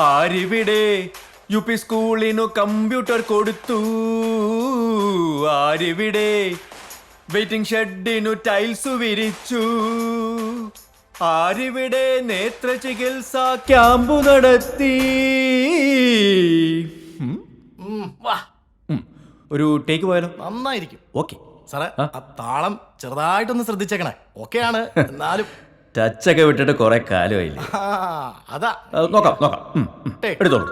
ആരിവിടെ UP സ്കൂളിനു computer കൊടുത്തു? ആരിവിടെ waiting ഷെഡിനു tiles വിരിച്ചു? ആരിവിടെ നേത്ര ചികിത്സ ക്യാമ്പു നടത്തി? ഒരു ടേക്ക് പോയാലോ? നന്നായിരിക്കും. ഓക്കെ സാറേ, ആ താളം ചെറുതായിട്ടൊന്ന് ശ്രദ്ധിച്ചേക്കണേ. ഓക്കെയാണ്, എന്നാലും ടച്ചൊക്കെ വിട്ടിട്ട് കുറെ കാലമായില്ലേ? അതാ നോക്കാം. എടുത്തോളൂ.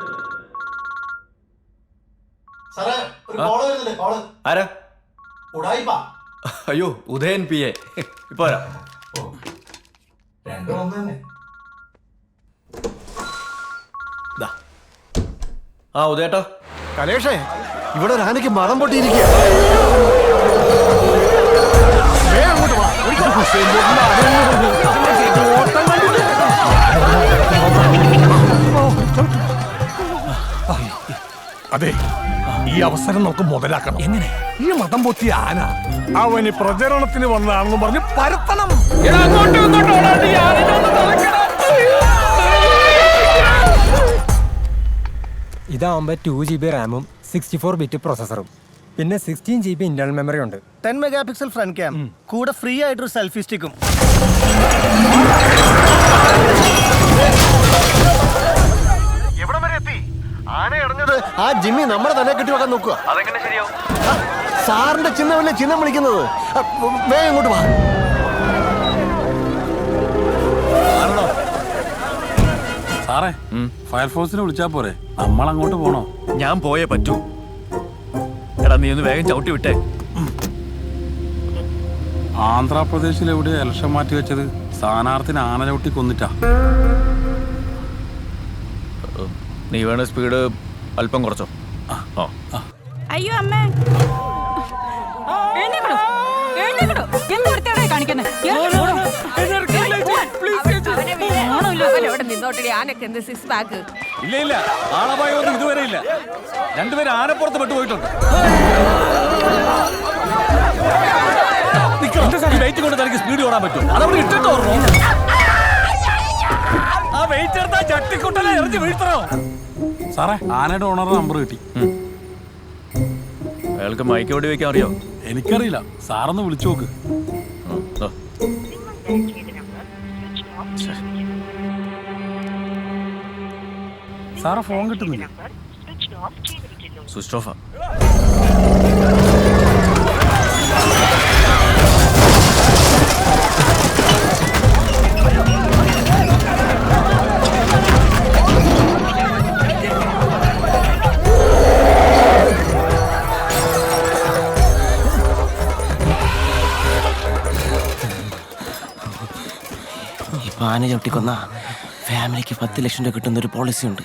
ആരാ? അയ്യോ, ഉദയൻ PA. ഇപ്പൊ ഉദയേട്ടാ. കലേഷേ, ഇവിടെ ഒരു ആനയ്ക്ക് മതം പൊട്ടിയിരിക്കുക. അതെ, ഈ അവസരം നമുക്ക് മുതലാക്കണം. എങ്ങനെ? ഈ മതം പൊത്തിയ ആന അവന് പ്രചരണത്തിന് വന്നതാണെന്ന് പറഞ്ഞ് പരത്തണം. ഇതാവുമ്പോ 2GB റാമും 64 ബിറ്റ് പ്രോസസറും പിന്നെ 16GB ഇന്റർണൽ മെമ്മറി ഉണ്ട്. 10 മെഗാപിക്സൽ ഫ്രണ്ട് ക്യാം, കൂടെ ഫ്രീ ആയിട്ടൊരു സെൽഫി സ്റ്റിക്കും. എവിടെ വരെ എത്തി? ആന ഇറങ്ങത് ആ ജിമ്മി നമ്മുടെ തന്നെ കെട്ടി വെക്കാൻ നോക്കുക. അതെങ്ങനെ ശരിയാവും? സാറിന്റെ ചിഹ്നമല്ലേ ചിഹ്നം വിളിക്കുന്നത്. വേഗം ഇങ്ങോട്ട് വാ. സാറേ, ഫയർഫോഴ്സിനെ വിളിച്ചാ പോരെ? നമ്മൾ അങ്ങോട്ട് പോണോ? ഞാൻ പോയേ പറ്റൂ. എടാ, നീ ഒന്ന് വേഗം ചവിട്ടി വിട്ടേ. ആന്ധ്രാപ്രദേശിൽ എവിടെ ഇലക്ഷൻ മാറ്റി വെച്ചത്? സ്ഥാനാർത്ഥിനെ ആന ചവിട്ടി കൊന്നിട്ടാ. നീ വേണ സ്പീഡ് അല്പം കുറച്ചോ. അയ്യോ അമ്മേ, ഇല്ല, ആളപായൊന്നും ഇതുവരെ ഇല്ല. രണ്ടുപേരും ആനപ്പുറത്ത് പെട്ടുപോയിട്ടുണ്ട്. വെയിറ്റ് കൊണ്ട് തനിക്ക് സ്പീഡ് ഓടാൻ പറ്റും. അതവിടെ ഇട്ടിട്ട് ഓർമ്മോ? ആ വെയിറ്റ് എടുത്താ ചട്ടിക്കൊട്ടല എറിഞ്ഞ് വീഴ്ത്തണോ? സാറേ, ആനയുടെ ഓണറുടെ നമ്പർ കിട്ടി. അയാൾക്ക് മൈക്ക് ഓടി വെക്കാൻ അറിയോ? എനിക്കറിയില്ല, സാറൊന്ന് വിളിച്ചു നോക്ക്. സാറെ ഫോൺ കിട്ടുന്നില്ല. സ്വിച്ച് ഓഫാ. ആന ചവിട്ടിക്കൊന്ന ഫാമിലിക്ക് 10 ലക്ഷം രൂപ കിട്ടുന്ന ഒരു പോളിസി ഉണ്ട്.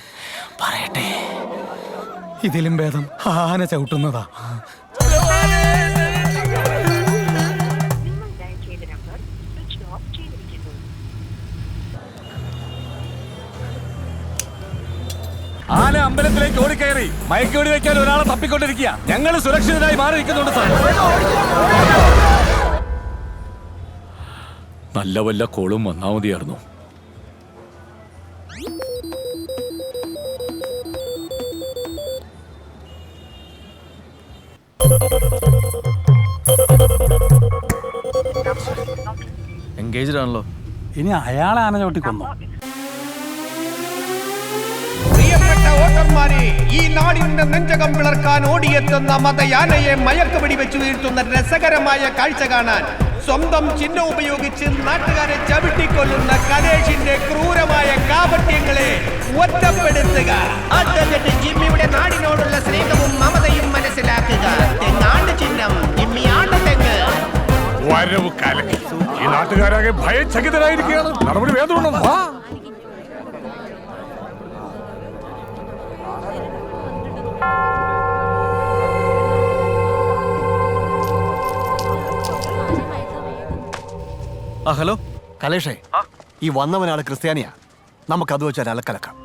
പറയട്ടെ, ഇതിലും ഭേദം ആന ചവിട്ടുന്നതാ. ആന അമ്പലത്തിലേക്ക് ഓടിക്കയറി മയക്കോടി വെക്കാൻ ഒരാളെ തപ്പിക്കൊണ്ടിരിക്കുക. ഞങ്ങൾ സുരക്ഷിതരായി മാറിയിരിക്കുന്നുണ്ട് സാർ. നല്ല വല്ല കോളും വന്നാ മതിയായിരുന്നു. എൻഗേജ്ഡ് ആണല്ലോ. ഇനി അയാളെ ആന ചവിട്ടിക്കൊന്നു. പ്രിയപ്പെട്ട വോട്ടർമാരെ, ഈ നാടിന്റെ നെഞ്ചകം പിളർക്കാൻ ഓടിയെത്തുന്ന മതയാനയെ മയക്കുപിടി വെച്ചു വീഴ്ത്തുന്ന രസകരമായ കാഴ്ച കാണാൻ സ്വന്തം ചിഹ്നം ഉപയോഗിച്ച് നാട്ടുകാരെ ചവിട്ടിക്കൊല്ലുന്ന കലേഷിന്റെ ക്രൂരമായ കാപട്യങ്ങളെ ഒറ്റപ്പെടുത്തുക. ജിമ്മിയുടെ നാടിനോടുള്ള സ്നേഹവും മമതയും മനസ്സിലാക്കുക. തെങ്ങാണ്ട് ചിഹ്നം, ജിമ്മിയാണ്ട് തെങ്ങ്. വരവ് കലക്കി. ഈ നാട്ടുകാരാകെ ഭയചകിതരായിരിക്കുകയാണ്. നടപടി വേദമുണ്ടോ? ഹലോ കലേഷേ, ഈ വന്നവനാണ് ക്രിസ്ത്യാനിയാ. നമുക്കത് വെച്ചാൽ അലക്കലക്കാം.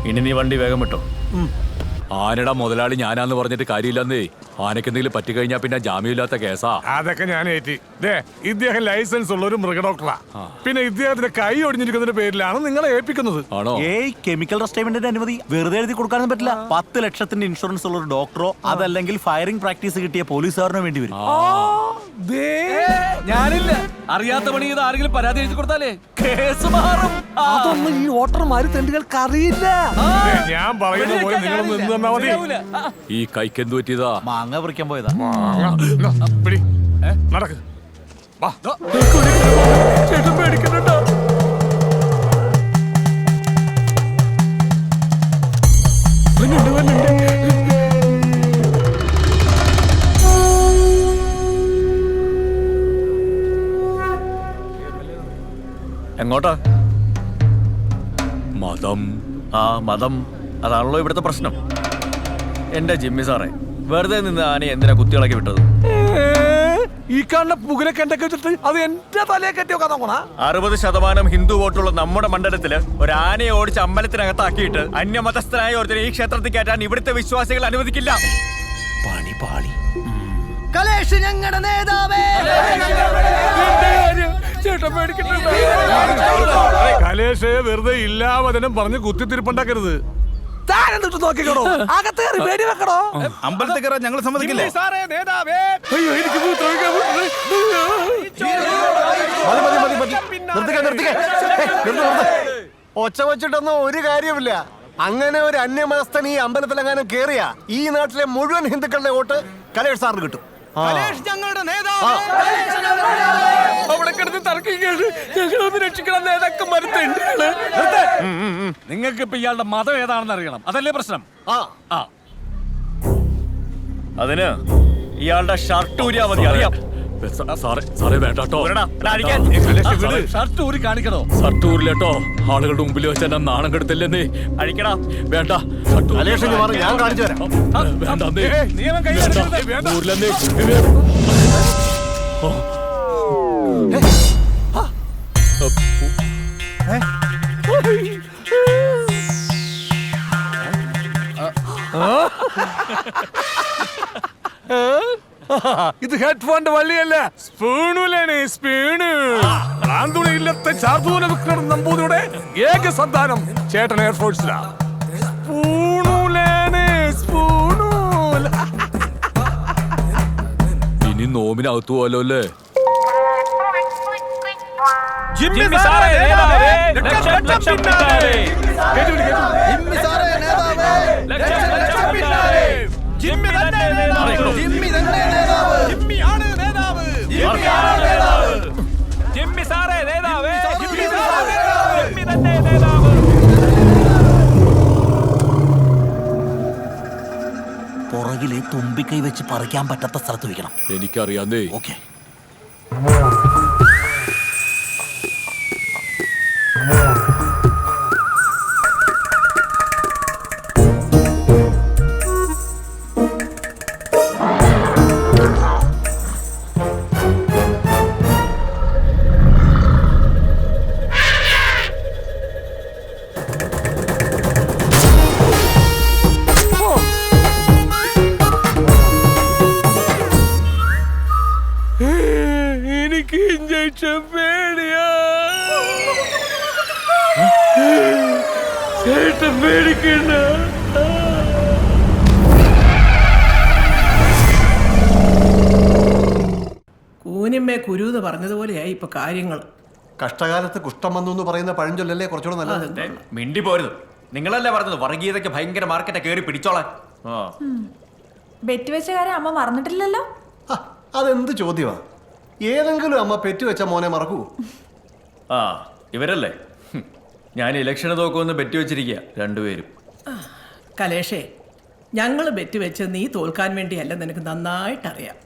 ഇനി നീ വണ്ടി വേഗം വിട്ടോ. ആനയുടെ മുതലാളി ഞാനാന്ന് പറഞ്ഞിട്ട് കാര്യമില്ലെന്നേ. ആനയ്ക്ക് എന്തെങ്കിലും പറ്റിക്കഴിഞ്ഞാ പിന്നെ ജാമ്യമില്ലാത്ത കേസാ. അതൊക്കെ ഞാൻ ഏറ്റി. ദേ, ഇദ്ദേഹം ലൈസൻസ് ഉള്ള ഒരു മൃഗഡോക്ടറാ. പിന്നെ ഇദ്ദേഹത്തിന്റെ കൈ ഒടിഞ്ഞിരിക്കുന്നതിന്റെ പേരിലാണ് നിങ്ങളെ ഏൽപ്പിക്കുന്നത്. ആണോ? കെമിക്കൽ റെസ്റ്റേമെന്റിന്റെ അനുമതി വെറുതെ എഴുതി കൊടുക്കാനൊന്നും പറ്റില്ല. 10 ലക്ഷത്തിന്റെ ഇൻഷുറൻസ് ഉള്ള ഒരു ഡോക്ടറോ അതല്ലെങ്കിൽ ഫയറിംഗ് പ്രാക്ടീസ് കിട്ടിയ പോലീസുകാരനോ വേണ്ടി വരും. ഞാനില്ല. അറിയാത്ത പണി ചെയ്ത് ആരെങ്കിലും പരാതി എഴുതി കൊടുത്താലേ കേസ് മാറും. അതൊന്നും ഈ വോട്ടർമാര് തെണ്ടുകൾക്ക് അറിയില്ല. ഞാൻ പറയുന്ന പോലെ നിങ്ങളൊന്ന് നിന്ന് തന്നാ മതി. ഈ കൈക്ക് എന്ത് പറ്റിയതാ? മാങ്ങ പറിക്കാൻ പോയതാ. പിടി. നടക്ക്. വാ. ചേട്ടൻ പേടിക്കുന്നുണ്ടോ? എങ്ങോട്ടാ? മതം. മതം അതാണല്ലോ ഇവിടുത്തെ പ്രശ്നം. എന്റെ ജിമ്മി സാറേ, വെറുതെ നിന്ന് ആന എന്തിനാ കുത്തികളൊക്കെ വിട്ടത്? ഈ കാണുന്ന പുകലൊക്കെ എന്തൊക്കെ വെച്ചിട്ട് അത് എന്റെ തലയെ കെട്ടിയോ കഥ 60% ഹിന്ദു വോട്ടുള്ള നമ്മുടെ മണ്ഡലത്തില് ഒരു ആനയെ ഓടിച്ച് അമ്പലത്തിനകത്താക്കിയിട്ട് അന്യമതസ്ഥനായ ഒരുത്തരെ ഈ ക്ഷേത്രത്തിൽ കയറ്റാൻ ഇവിടുത്തെ വിശ്വാസികൾ അനുവദിക്കില്ല. പണി പാളി. കലേഷ് വെറുതെ ഇല്ലാവചനം പറഞ്ഞ് കുത്തിത്തിരിപ്പുണ്ടാക്കരുത്. നോക്കിക്കോളോ, അകത്തേറി പേടി വെക്കണോ? അമ്പലത്തിൽ കയറാൻ ഞങ്ങൾ സമ്മതിക്കില്ലേ? അയ്യോ, എനിക്ക് ഒച്ച വെച്ചിട്ടൊന്നും ഒരു കാര്യമില്ല. അങ്ങനെ ഒരു അന്യമതസ്ഥൻ ഈ അമ്പലത്തിലെങ്ങാനും കേറിയ ഈ നാട്ടിലെ മുഴുവൻ ഹിന്ദുക്കളുടെ വോട്ട് കലേഷ് സാറിന് കിട്ടും. അവിടെ കിടന്ന് തർക്കിക്കാണ്. ഞങ്ങളൊന്ന് രക്ഷിക്കണം. നേതാക്കന്മാരെ നിങ്ങൾക്ക് ഇപ്പൊ ഇയാളുടെ മതം ഏതാണെന്ന് അറിയണം. അതല്ലേ പ്രശ്നം? അതിന് ഇയാളുടെ ഷർട്ട് ഊരിയാ മതി. അറിയാം സാറേ വേണ്ടാട്ടോ. ഷർട്ട് ഊരി കാണിക്കണോ? ഷർട്ട് ഊരില്ലേട്ടോ. ആളുകളുടെ മുമ്പിൽ വെച്ച് എന്നെ നാണം കെടുത്തില്ലെന്നേ. അഴിക്കടാ. വേണ്ട. ഞാൻ കാണിച്ചു തരാം. നിയമം കൈ ഊരിലെന്നേ. ഇത് ഹെഡ്ഫോണിന്റെ വള്ളിയല്ല, സ്പൂണുലാണ്. സ്പൂണ് ആന്തുണയില്ലത്തെ ചാർദൂല വിക്രം നമ്പൂതിരിയുടെ ഏക സന്താനം ചേട്ടൻ എയർഫോഴ്സിലാ. സ്പൂണുലാണ്. സ്പൂണൂല. ഇനി നോമിനകത്തു പോലോ അല്ലേ? പുറകിലെ തുമ്പിക്കൈ വെച്ച് പറിക്കാൻ പറ്റാത്ത സ്ഥലത്ത് വെക്കണം. എനിക്കറിയാന്നേ. ഓക്കെ. എനിക്ക് ഇഞ്ചക്ഷൻ പേടിയാ. ചേട്ടൻ പേടിക്കണ്ട. കൂനിമ്മേ കുരുന്ന് പറഞ്ഞതുപോലെയായി ഇപ്പൊ കാര്യങ്ങൾ. കഷ്ടകാലത്ത് കുഷ്ഠം വന്നു എന്ന് പറയുന്ന പഴഞ്ചൊല്ലല്ലേ കുറച്ചുകൂടെ നല്ലത്. മിണ്ടി പോരുത്. നിങ്ങളല്ലേ പറഞ്ഞത് വർഗീയതയ്ക്ക് ഭയങ്കര മാർക്കറ്റ് കയറി പിടിച്ചോളാൻ. ബെറ്റ് വെച്ച കാര്യം അമ്മ മറന്നിട്ടില്ലല്ലോ. അതെന്ത് ചോദ്യമാ? ഏതെങ്കിലും അമ്മ പെറ്റുവെച്ച മോനെ മറക്കൂ? ഇവരല്ലേ? ഞാൻ ഇലക്ഷന് തോക്കുമെന്ന് ബെറ്റ് വെച്ചിരിക്കുക രണ്ടുപേരും. കലേഷേ, ഞങ്ങൾ ബെറ്റ് വെച്ച് നീ തോൽക്കാൻ വേണ്ടിയല്ല, നിനക്ക് നന്നായിട്ടറിയാം.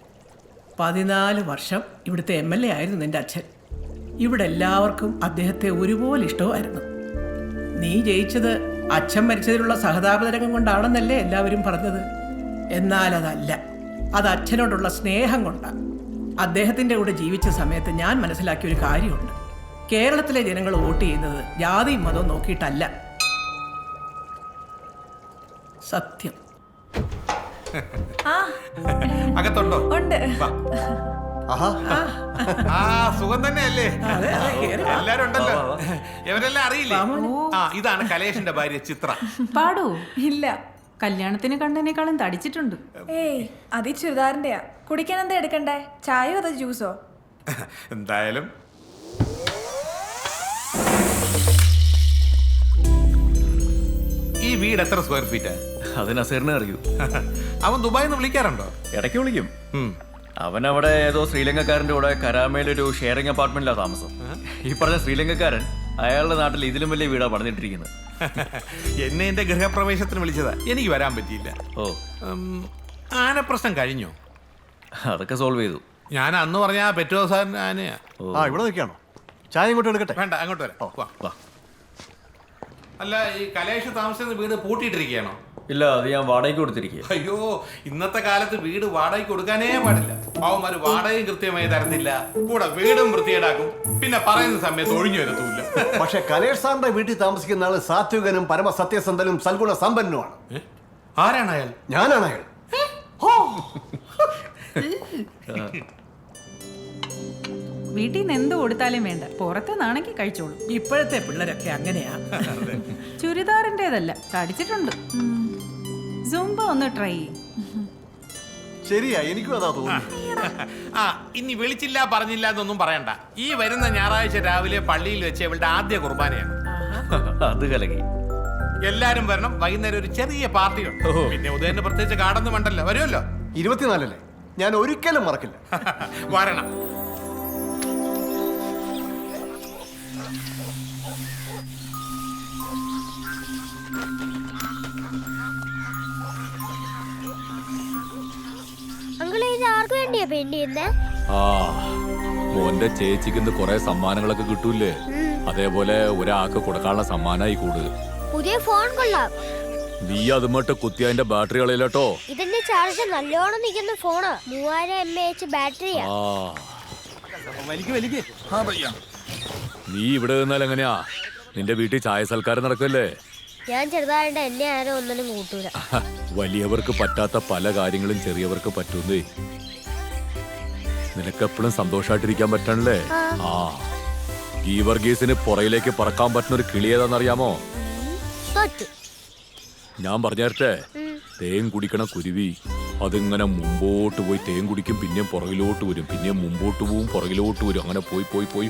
14 വർഷം ഇവിടുത്തെ MLA ആയിരുന്നു നിന്റെ അച്ഛൻ. ഇവിടെ എല്ലാവർക്കും അദ്ദേഹത്തെ ഒരുപോലെ ഇഷ്ടമായിരുന്നു. നീ ജയിച്ചത് അച്ഛൻ മരിച്ചതിലുള്ള സഹതാപതരംഗം കൊണ്ടാണെന്നല്ലേ എല്ലാവരും പറഞ്ഞത്. എന്നാൽ അതല്ല, അത് അച്ഛനോടുള്ള സ്നേഹം കൊണ്ടാണ്. അദ്ദേഹത്തിൻ്റെ കൂടെ ജീവിച്ച സമയത്ത് ഞാൻ മനസ്സിലാക്കിയൊരു കാര്യമുണ്ട്. കേരളത്തിലെ ജനങ്ങൾ വോട്ട് ചെയ്യുന്നത് ജാതിയും മതവും നോക്കിയിട്ടല്ല. സത്യം. അകത്തുണ്ടോ? ഉണ്ട്. വാ. ആ സുഖം തന്നെയല്ലേ? എല്ലാരും ഉണ്ടല്ലോ. ഇവരെല്ലാം അറിയില്ലേ? ഇതാണ് കലേഷിന്റെ ഭാര്യ ചിത്ര. പാടൂ? ഇല്ല, കല്യാണത്തിന് കണ്ടതിനേക്കാളും തടിച്ചിട്ടുണ്ട്. ഏയ് അത് ഈ ചുരിദാറിന്റെയാ. കുടിക്കാൻ എന്താ എടുക്കണ്ടേ? ചായയോ അതോ ജ്യൂസോ? എന്തായാലും ഈ വീട് എത്ര സ്ക്വയർ ഫീറ്റാ? അത് നസീറിനെ അറിയൂ. അവൻ ദുബായിൽ നിന്ന് വിളിക്കാറുണ്ടോ? ഇടയ്ക്ക് വിളിക്കും. അവൻ അവിടെ ഏതോ ശ്രീലങ്കക്കാരന്റെ കൂടെ കരാമയിലൊരു ഷെയറിംഗ് അപ്പാർട്ട്മെന്റിലാണ് താമസം. ഈ പറഞ്ഞ ശ്രീലങ്കക്കാരൻ അയാളുടെ നാട്ടിൽ ഇതിലും വലിയ വീടാ പണിതിട്ടിരിക്കുന്നത്. എന്നെ എന്റെ ഗൃഹപ്രവേശത്തിന് വിളിച്ചതാ. എനിക്ക് വരാൻ പറ്റിയില്ല. ഓ, ആന പ്രശ്നം കഴിഞ്ഞോ? അതൊക്കെ സോൾവ് ചെയ്തു. ഞാൻ അന്ന് പറഞ്ഞ പെറ്റോ സാറിന് ആനയാ. ഇവിടെ നിൽക്കാണോ? ചായ ഇങ്ങോട്ട് എടുക്കട്ടെ? വേണ്ട, അങ്ങോട്ട് വരാം. വാ. അല്ല, ഈ കലേഷ് താമസിക്കുന്ന വീട് പൂട്ടിയിട്ടിരിക്കുകയാണോ? ഇല്ല, അത് ഞാൻ വാടകയ്ക്ക് കൊടുത്തിരിക്കുക. അയ്യോ, ഇന്നത്തെ കാലത്ത് വീട് വാടകയ്ക്ക് കൊടുക്കാനേ പാടില്ല. പാവന്മാര് വാടകയും കൃത്യമായി തരത്തില്ല, കൂടെ വീടും വൃത്തിയേടാക്കും, പിന്നെ പറയുന്ന സമയത്ത് ഒഴിഞ്ഞു വരത്തുമില്ല. പക്ഷെ കലേഷ് സാറിന്റെ വീട്ടിൽ താമസിക്കുന്ന ആള് സാത്വികനും പരമസത്യസന്ധനും സൽഗുണ സമ്പന്നനുമാണ്. ആരാണ് അയാൾ? ഞാനാണ് അയാൾ. വീട്ടിൽ നിന്ന് എന്ത് കൊടുത്താലും വേണ്ട, പുറത്തുനിന്നാണെങ്കിൽ കഴിച്ചോളൂ. ഇപ്പോഴത്തെ പിള്ളേരൊക്കെ അങ്ങനെയാ. ചുരിദാറിൻ്റെതല്ല, തടിച്ചിട്ടുണ്ട്. സുംബ ഒന്ന് ട്രൈ ചെയ്യും. ശരിയാ, എനിക്കും അതാ തോന്നുന്നു. ഇനി വിളിച്ചില്ല പറഞ്ഞില്ല എന്നൊന്നും പറയണ്ട. ഈ വരുന്ന ഞായറാഴ്ച രാവിലെ പള്ളിയിൽ വെച്ച് ഇവളുടെ ആദ്യ കുർബാനയാണ്. അത് കലകി. എല്ലാരും വരണം. വൈകുന്നേരം ഒരു ചെറിയ പാർട്ടി ഉണ്ട്. പിന്നെ ഉദയന് പ്രത്യേകിച്ച് കാടൊന്നും വേണ്ടല്ലോ. വരുമല്ലോ? 24 ഞാൻ ഒരിക്കലും മറക്കില്ല. വരണം. ആർക്ക് വേണ്ടിയാ പെയിന്റ് ചെയ്യുന്നേ? മോന്റെ ചേച്ചിക്ക് കുറെ സമ്മാനങ്ങളൊക്കെ കിട്ടൂലേ, അതേപോലെ ഒരാൾക്ക് കൊടുക്കാനുള്ള സമ്മാനമായി കൂട്. പുതിയ ഫോൺ കൊള്ളാം. നീ അതുമട്ട് കുത്തി അതിന്റെ ബാറ്ററി കളയില്ലട്ടോ. ഇതിന്റെ ചാർജ് നല്ലോണം നിൽക്കുന്ന ഫോണാ. 3000 mAh ബാറ്ററിയാ. നീ ഇവിടെ നിന്നാൽ എങ്ങനെയാ? നിന്റെ വീട്ടിൽ ചായ സൽക്കാരം നടക്കല്ലേ? ഞാൻ ചെറുതായിട്ട് എന്നെ ആരും ഒന്നിനും കൂട്ടൂല. വലിയവർക്ക് പറ്റാത്ത പല കാര്യങ്ങളും ചെറിയവർക്ക് പറ്റുന്നേ. നിനക്കെപ്പോഴും സന്തോഷമായിട്ടിരിക്കാൻ പറ്റണല്ലേ? ഈ വർഗീസിന് പുറയിലേക്ക് പറക്കാൻ പറ്റുന്ന ഒരു കിളി ഏതാണെന്നറിയാമോ? ഞാൻ പറഞ്ഞു തരട്ടെ. തേൻ കുടിക്കണ കുരുവി. അതിങ്ങനെ മുമ്പോട്ട് പോയി തേൻ കുടിക്കും, പിന്നെയും പുറകിലോട്ട് വരും, പിന്നെയും മുമ്പോട്ട് പോവും, പുറകിലോട്ട് വരും. അങ്ങനെ പോയി പോയി പോയി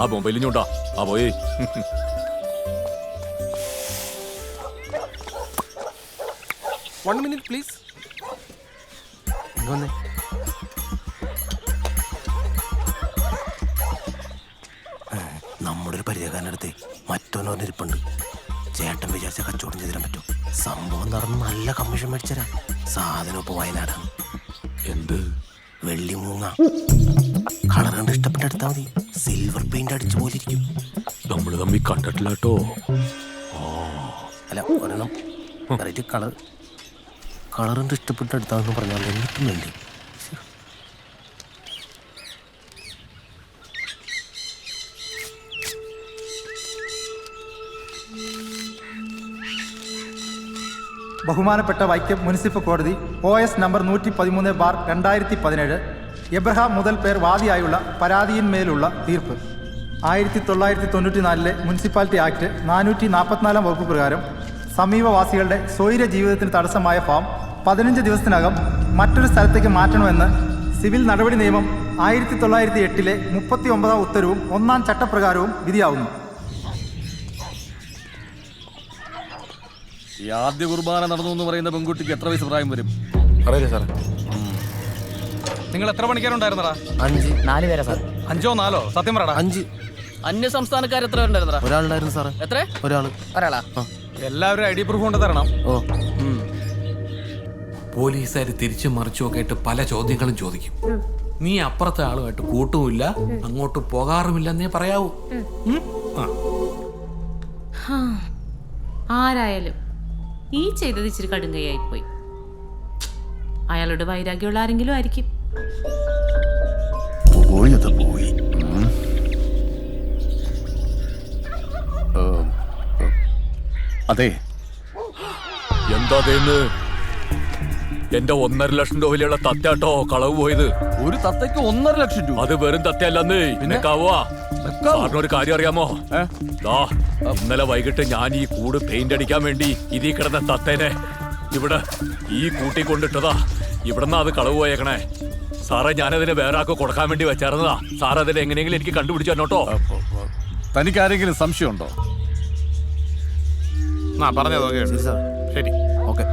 ആ മൊബൈലിഞ്ഞോണ്ടാ ആ പോയേ. One minute, please. നമ്മുടെ ഒരു പരിചയക്കാരനടുത്ത് മറ്റൊന്ന് പറഞ്ഞിരിപ്പുണ്ട്. ചേട്ടൻ വിചാരിച്ച കച്ചവടം ചെയ്തിടാൻ പറ്റും. സംഭവം നടന്ന് നല്ല കമ്മീഷൻ മേടിച്ചരാ. സാധനം ഇപ്പൊ വയനാടാണ്. എന്ത്? വെള്ളി മൂങ്ങ. കളർ കണ്ട് ഇഷ്ടപ്പെട്ട എടുത്താൽ മതി. സിൽവർ പെയിന്റ് അടിച്ചു പോലിരിക്കും. നമ്മള് തമ്മിൽ കണ്ടിട്ടില്ല കേട്ടോ. അല്ല, ഒരെണ്ണം വെറൈറ്റി കളർ കണ്ട് ഇഷ്ടപ്പെട്ട എടുത്താന്ന് പറഞ്ഞാൽ എന്നിട്ടും വേണ്ടി. ബഹുമാനപ്പെട്ട വൈക്കം മുനിസിപ്പൽ കോടതി OS നമ്പർ 113/2017 എബ്രഹാം മുതൽ പേർ വാദിയായുള്ള പരാതിയിന്മേലുള്ള തീർപ്പ്. 1994 മുനിസിപ്പാലിറ്റി ആക്ട് 444 വകുപ്പ് പ്രകാരം സമീപവാസികളുടെ സ്വൈര ജീവിതത്തിന് തടസ്സമായ ഫാം 15 ദിവസത്തിനകം മറ്റൊരു സ്ഥലത്തേക്ക് മാറ്റണമെന്ന് സിവിൽ നടപടി നിയമം 1908 39 ഉത്തരവും 1-ാം ചട്ടപ്രകാരവും വിധിയാവുന്നു. ഈ ആദ്യ കുർബാന നടന്നു എന്ന് പറയുന്ന പെൺകുട്ടിക്ക് എത്ര വയസ്സ് പ്രായം വരും? അറിയില്ല സാറേ. നിങ്ങൾ എത്ര പണിക്കാരുണ്ടായിരുന്നടാ? 5 4 പേരാ സാർ. 5 or 4? സത്യം പറയടാ. 5. അന്യ സംസ്ഥാനക്കാർ എത്ര ഉണ്ടായിരുന്നടാ? ഒരാളുണ്ടായിരുന്നു സാറേ. എത്ര? ഒരാളാ. എല്ലാവരും ID പ്രൂഫ് കൊണ്ട് തരണം. ഓ. പോലീസുകാർ തിരിച്ചു മറിച്ചും ഒക്കെ ആയിട്ട് പല ചോദ്യങ്ങളും ചോദിക്കും. നീ അപ്പുറത്തെ ആളുമായിട്ട് കൂട്ടുമില്ല, അങ്ങോട്ട് പോകാറുമില്ലെന്നേ പറയാവൂ. ആരായാലും ഈ ചെയ്തത് ഇച്ചിരി കടുങ്കയായിപ്പോയി. അയാളുടെ വൈരാഗ്യമുള്ള ആരെങ്കിലും ആയിരിക്കും. പോയി. അതെ. എന്താ എന്റെ 1.5 ലക്ഷം രൂപ വിലയുള്ള തത്തയാട്ടോ കളവ് പോയത്. ഒരു തത്തയ്ക്ക് 1.5 ലക്ഷം രൂപ. അത് വെറും തത്തയല്ലെന്നേ. സാറിന് ഒരു കാര്യം അറിയാമോ? ദാ ഇന്നലെ വൈകിട്ട് ഞാൻ ഈ കൂട് പെയിന്റ് അടിക്കാൻ വേണ്ടി ഇതിൽ കിടന്ന തത്തേനെ ഇവിടെ ഈ കൂട്ടി കൊണ്ടിട്ടതാ. ഇവിടെന്നാ അത് കളവ് പോയേക്കണേ. സാറേ, ഞാനതിനെ വേറെ ആൾക്ക് കൊടുക്കാൻ വേണ്ടി വെച്ചായിരുന്നതാ. സാർ അതിനെ എങ്ങനെയെങ്കിലും എനിക്ക് കണ്ടുപിടിച്ചു തന്നോട്ടോ. തനിക്ക് ആരെങ്കിലും സംശയമുണ്ടോ? പറഞ്ഞത് ശരി, ഓക്കെ.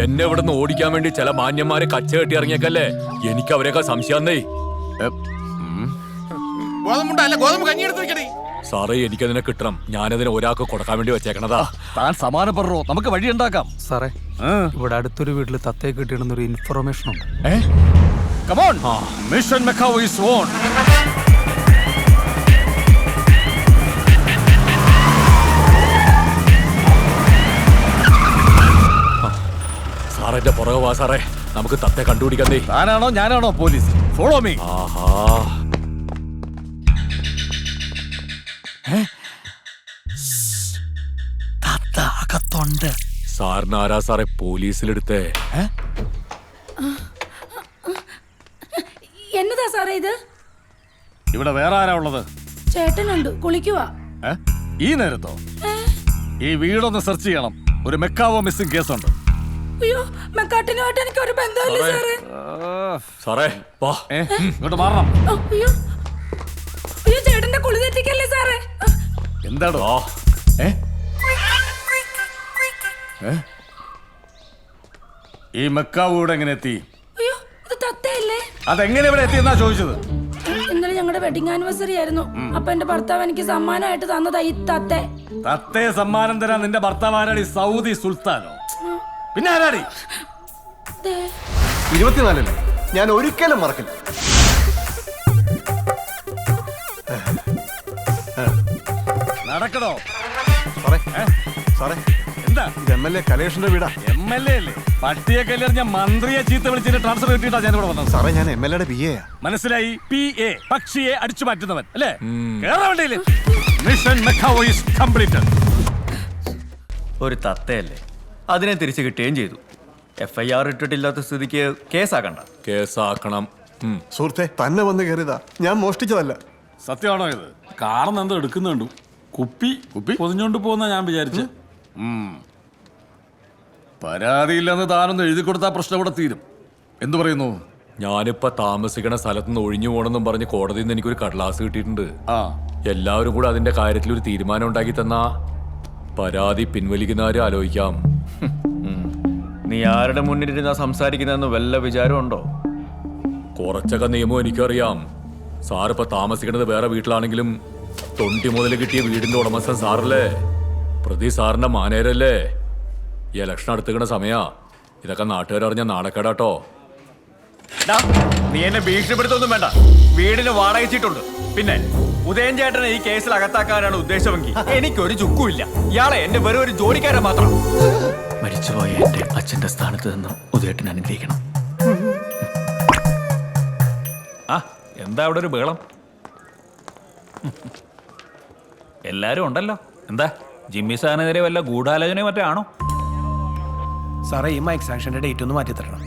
എന്നെ ഇവിടുന്ന് ഓടിക്കാൻ വേണ്ടി ചില മാന്യന്മാരെ കച്ച കെട്ടി ഇറങ്ങിയേക്കല്ലേ. എനിക്ക് അവരെയൊക്കെ സംശയാന്നേ. ഗോതമ്പ് കഞ്ഞി എടുത്ത് വെക്കണേ. സാറേ, എനിക്കതിനെ കിട്ടണം. ഞാനതിനെ ഒരാൾക്ക് കൊടുക്കാൻ വേണ്ടി വെച്ചേക്കണതാ. താൻ സമാനപ്പെടോ, നമുക്ക് വഴി ഉണ്ടാക്കാം. സാറേ, ഇവിടെ അടുത്തൊരു വീട്ടിൽ തത്തയെ കിട്ടിയിടുന്നൊരു ഇൻഫർമേഷൻ ഉണ്ട്. Come on. Mission Macau is on. സാറെന്റെ പുറകെ വാ സാറേ, നമുക്ക് തത്തെ കണ്ടുപിടിക്കുന്നേ. താനാണോ ഞാനാണോ പോലീസ്? Follow me. ആഹാ, തത്ത അകത്തുണ്ട്. സാറിന് ആരാ സാറേ പോലീസിലെടുത്തേ? എന്നതാ സാറേ ഇത്? ഇവിടെ വേറെ ആരാ ഉള്ളത്? ചേട്ടനുണ്ട്, കുളിക്കുവാ. ഈ നേരത്തോ? ഈ വീടൊന്ന് സെർച്ച് ചെയ്യണം. ഒരു മെക്കാവോ മിസ്സിംഗ് കേസുണ്ട്. അയ്യോ, മെക്കാട്ടിനുമായിട്ട് എനിക്ക് ഒരു ബന്ധമില്ല സാറേ. സാറേ വാ, ഇങ്ങോട്ട് മാറണം. അയ്യോ അയ്യോ, ചേട്ടന്റെ കുളി തെറ്റിക്കല്ലേ സാറേ. എന്താടോ? ഈ മെക്കാവോ ഇവിടെ എങ്ങനെ എത്തി? അയ്യോ, ഇത് തത്തയല്ലേ? അതെങ്ങനെ ഇവിടെ എത്തിയെന്നാ ചോദിച്ചത്. ഇന്നലെ ഞങ്ങളുടെ വെഡിങ് ആനിവേഴ്സറി ആയിരുന്നു. അപ്പൊ എന്റെ ഭർത്താവ് എനിക്ക് സമ്മാനമായിട്ട് തന്നതാ ഈ തത്തെ. തത്തയെ സമ്മാനം തരാൻ നിന്റെ ഭർത്താവ് ആരാടി? സൗദി സുൽത്താനോ? പിന്നെ ആരാടി? 24 ഞാൻ ഒരിക്കലും മറക്കില്ല. നടക്കണോ? സാറേ, എന്താ? ഇത് MLA കലേഷിന്റെ വീടാ. MLA അല്ലേ? പട്ടിയെ കല്ലെറിഞ്ഞ മന്ത്രിയെ ചീത്ത വിളിച്ചിട്ട് ട്രാൻസ്ഫർ കിട്ടിയിട്ടാ ഞാൻ ഇവിടെ വന്നത്. സാറേ, ഞാൻ MLA PA. മനസ്സിലായി? PA, പക്ഷിയെ അടിച്ചു മാറ്റുന്നവൻ അല്ലേ? കേറാ വണ്ടിയില്. മിഷൻ മെക്കാവോ ഈസ് കംപ്ലീറ്റഡ്. ഒരു തത്തയല്ലേ, അതിനെ തിരിച്ചു കിട്ടുകയും ചെയ്തു. FIR ഇട്ടിട്ടില്ലാത്ത സ്ഥിതിക്ക് കേസാക്കണ്ട. കേസാക്കണം. സുഹൃത്തെ, തന്നെ വന്ന് കയറിയതാ, ഞാൻ മോഷ്ടിച്ചതല്ല. സത്യമാണോ ഇത്? കാറെന്ന് എന്തോ എടുക്കുന്നുണ്ടു. കുപ്പി പൊതിഞ്ഞോണ്ട് പോകുന്ന ഞാൻ വിചാരിച്ചു. പരാതിയില്ലെന്ന് താനൊന്ന് എഴുതി കൊടുത്താൽ പ്രശ്നം ഇവിടെ തീരും. എന്തു പറയുന്നു? ഞാനിപ്പോ താമസിക്കണ സ്ഥലത്തുനിന്ന് ഒഴിഞ്ഞു പോകണമെന്നും പറഞ്ഞ് കോടതിയിൽ നിന്ന് എനിക്കൊരു കടലാസ് കിട്ടിയിട്ടുണ്ട്. എല്ലാവരും കൂടെ അതിന്റെ കാര്യത്തിൽ ഒരു തീരുമാനം ഉണ്ടാക്കി തന്നാ പരാതി പിൻവലിക്കുന്നവരെ ആലോചിക്കാം. നീ ആരുടെ മുന്നിലിരുന്നാ സംസാരിക്കുന്നതെന്ന് വല്ല വിചാരമുണ്ടോ? കുറച്ചൊക്കെ നിയമം എനിക്കറിയാം. സാറിപ്പോ താമസിക്കുന്നത് വേറെ വീട്ടിലാണെങ്കിലും തൊണ്ടി മുതൽ കിട്ടിയ വീടിന്റെ ഉടമസ്ഥൻ സാറല്ലേ. പ്രതി സാറിന്റെ മാനേരല്ലേ. ഇലക്ഷൻ അടുത്തുകണ സമയാ. ഇതൊക്കെ നാട്ടുകാരറിഞ്ഞ നാണക്കേടാട്ടോ. നീ എന്നെ ഭീഷണിപ്പെടുത്തൊന്നും വേണ്ട. വീടിന് വാടക വെച്ചിട്ടുണ്ട്. പിന്നെ ഉദയൻ ചേട്ടനെ ഈ കേസിൽ അകത്താക്കാനാണ് ഉദ്ദേശമെങ്കിൽ എനിക്കൊരു ചുക്കുമില്ല. ഇയാളെ എന്റെ വെറും ഒരു ജോലിക്കാരൻ മാത്രം. മരിച്ചുപോയ എന്റെ അച്ഛന്റെ സ്ഥാനത്ത് നിന്ന് ഉദയേട്ടൻ അനുഗ്രഹിക്കണം. എന്താ അവിടെ ഒരു ബഹളം? എല്ലാരും ഉണ്ടല്ലോ. എന്താ ജിമ്മി സാറിനെതിരെ വല്ല ഗൂഢാലോചനയോ മറ്റോ ആണോ? സാറേ, ഈ മൈക്ക് സാക്ഷന്റെ ഡേറ്റ് ഒന്ന് മാറ്റി തരണം.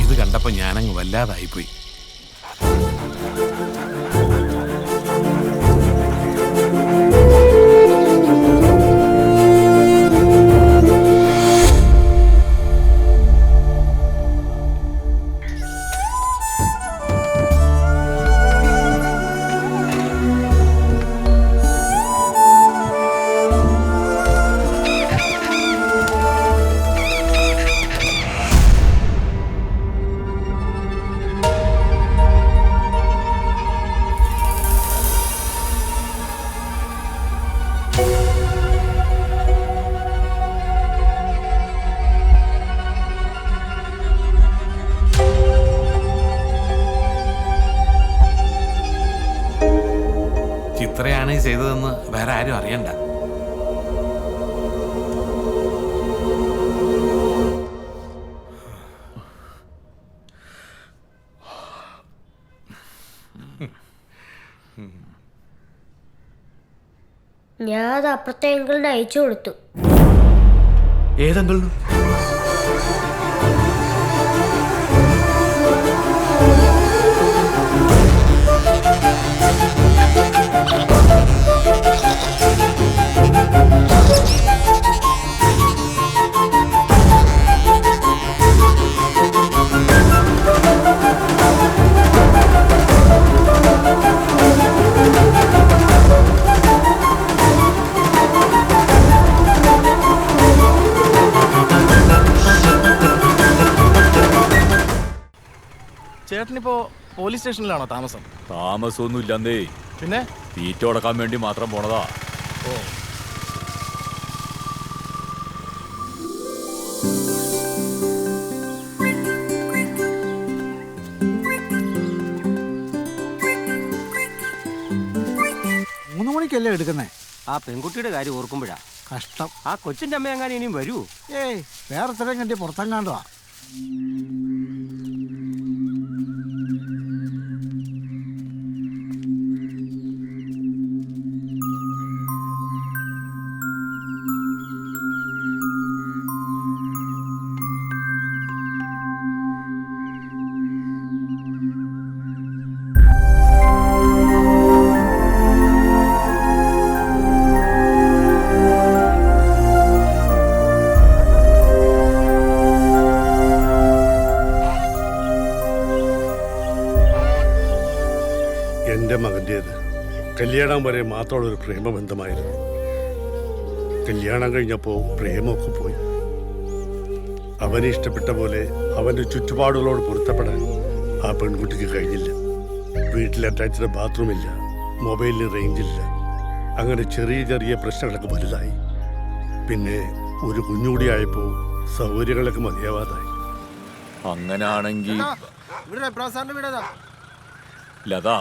ഇത് കണ്ടപ്പോ ഞാനങ്ങ് വല്ലാതായിപ്പോയി. ആരും അറിയണ്ട. ഞാൻ അത് അപ്പുറത്തെ അങ്കിളിന് അയച്ചു കൊടുത്തു. ഏതെങ്കിലും ചേട്ടനിപ്പോ പോലീസ് സ്റ്റേഷനിലാണോ താമസം? താമസമൊന്നും ഇല്ലെന്നേ, പിന്നെ തീറ്റ കൊടുക്കാൻ വേണ്ടി മാത്രം പോണതാ. ഓ, മൂന്ന് മണിക്കല്ലേ എടുക്കുന്നേ? ആ പെൺകുട്ടിയുടെ കാര്യം ഓർക്കുമ്പോഴാ കഷ്ടം. ആ കൊച്ചിന്റെ അമ്മ എങ്ങാനും ഇനിയും വരൂ? ഏയ്, വേറെ ഇത്രയും കണ്ടി പുറത്തെങ്ങാണ്ടുവാ. എൻ്റെ മകൻ്റേത് കല്യാണം വരെ മാത്രമുള്ളൊരു പ്രേമബന്ധമായിരുന്നു. കല്യാണം കഴിഞ്ഞപ്പോൾ പ്രേമമൊക്കെ പോയി. അവനെ ഇഷ്ടപ്പെട്ട പോലെ അവൻ്റെ ചുറ്റുപാടുകളോട് പൊരുത്തപ്പെടാൻ ആ പെൺകുട്ടിക്ക് കഴിഞ്ഞില്ല. വീട്ടിൽ അറ്റാച്ച്ഡ് ബാത്റൂമില്ല, മൊബൈലിന് റേഞ്ചില്ല. അങ്ങനെ ചെറിയ ചെറിയ പ്രശ്നങ്ങളൊക്കെ വലുതായി. പിന്നെ ഒരു കുഞ്ഞുകൂടി ആയപ്പോൾ സൗകര്യങ്ങളൊക്കെ മതിയാവാതായി. അങ്ങനാണെങ്കിൽ ലതാ,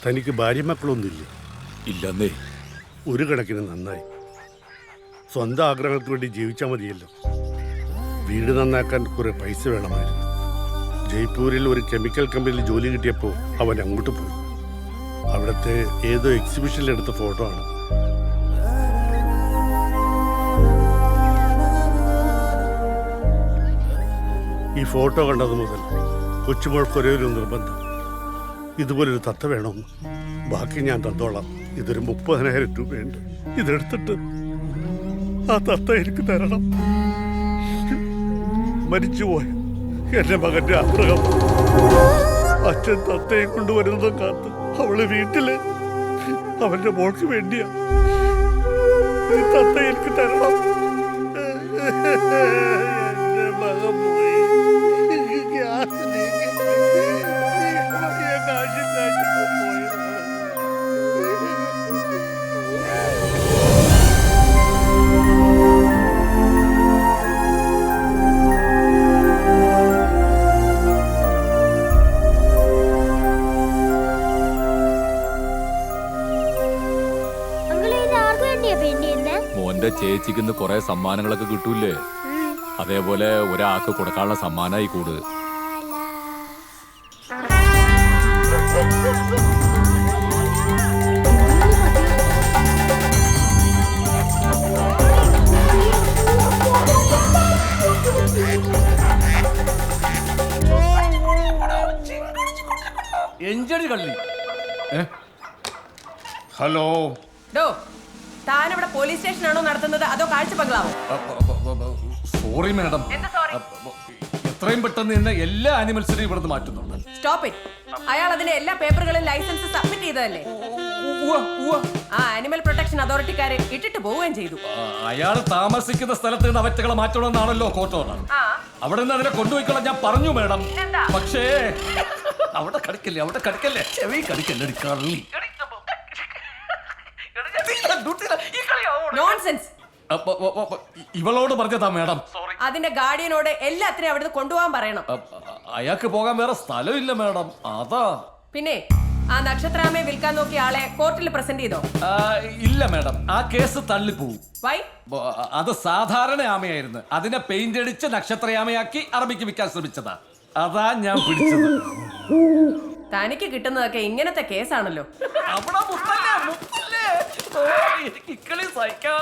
തനിക്ക് ഭാര്യ മക്കളൊന്നുമില്ല? ഇല്ലെന്നേ. ഒരു കണക്കിന് നന്നായി. സ്വന്തം ആഗ്രഹങ്ങൾക്ക് വേണ്ടി ജീവിച്ചാൽ മതിയല്ലോ. വീട് നന്നാക്കാൻ കുറെ പൈസ വേണമായിരുന്നു. ജയ്പൂരിൽ ഒരു കെമിക്കൽ കമ്പനിയിൽ ജോലി കിട്ടിയപ്പോൾ അവൻ അങ്ങോട്ട് പോയി. അവിടുത്തെ ഏതോ എക്സിബിഷനിലെടുത്ത ഫോട്ടോ ആണ്. ഈ ഫോട്ടോ കണ്ടത് മുതൽ കൊച്ചുമോൾക്ക് ഒരേ ഒരു നിർബന്ധം, ഇതുപോലൊരു തത്ത വേണമെന്ന്. ബാക്കി ഞാൻ തന്നോളാം. ഇതൊരു 30,000 രൂപയുണ്ട്. ഇതെടുത്തിട്ട് ആ തത്ത എനിക്ക് തരണം. മരിച്ചുപോയ എന്റെ മകന്റെ ആഗ്രഹം. അച്ഛൻ തത്തയെ കൊണ്ടുവരുന്നതും കാത്ത് അവള് വീട്ടില് അവന്റെ മോൾക്ക് വേണ്ടിയാ. ഈ തത്ത എനിക്ക് തരണം. എന്റെ മകൻ പോയി. മോന്റെ ചേച്ചിക്ക് കുറെ സമ്മാനങ്ങളൊക്കെ കിട്ടൂലേ, അതേപോലെ ഒരാൾക്ക് കൊടുക്കാനുള്ള സമ്മാനമായി കൂട്. എഞ്ചടി കള്ളി. ഹലോ, താനിവിടെ പോലീസ് സ്റ്റേഷനാണോ നടത്തുന്നത് അതോ കാഴ്ച ബംഗ്ലാവോ? സോറി മാഡം, എത്രയും പെട്ടെന്ന് തന്നെ എല്ലാ ആനിമൽസിനെയും ഇവിടുന്ന് മാറ്റുന്നുണ്ട്. Stop it. അയാൾ അതിന്റെ എല്ലാ പേപ്പറുകളും ലൈസൻസ് സബ്മിറ്റ് ചെയ്തതല്ലേ? ആ ആനിമൽ പ്രൊട്ടക്ഷൻ അതോറിറ്റിക്കാരെ ഇട്ടിട്ട് പോവുകയും ചെയ്തു. അയാൾ താമസിക്കുന്ന സ്ഥലത്ത് നിന്ന് അവറ്റകളെ മാറ്റണമെന്നാണല്ലോ കോർട്ട് ഓർഡർ. അവിടെ നിന്ന് അതിനെ കൊണ്ടുപോയിക്കൊള്ളാൻ ഞാൻ പറഞ്ഞു മാഡം. പക്ഷേ അവിടെ കടിക്കല്ലേ ചെവി കടിക്കല്ലേ കള്ളി. നോൺസെൻസ്. ഇവളോട് പറഞ്ഞതാ മാഡം. അതിന്റെ ഗാർഡിയനോട് എല്ലാത്തിനെയും അവിടുന്ന് കൊണ്ടുപോകാൻ പറയണം. അയാൾക്ക് പോകാൻ വേറെ സ്ഥലമില്ല മാഡം, അതാ. പിന്നെ ആ നക്ഷത്രാമയെ വിൽക്കാൻ നോക്കിയ ആളെ കോർട്ടിൽ പ്രസന്റ് ചെയ്തോ? ഇല്ല മാഡം, ആ കേസ് തള്ളിപ്പോവും. വൈ? അത് സാധാരണ ആമയായിരുന്നു. അതിനെ പെയിന്റ് അടിച്ച് നക്ഷത്രയാമയാക്കി അറബിക്ക് വിൽക്കാൻ ശ്രമിച്ചതാ. അതാ ഞാൻ പിടിച്ചത്. തനിക്ക് കിട്ടുന്നതൊക്കെ ഇങ്ങനത്തെ കേസാണല്ലോ. എനിക്ക് ഇക്കളി സഹിക്കാൻ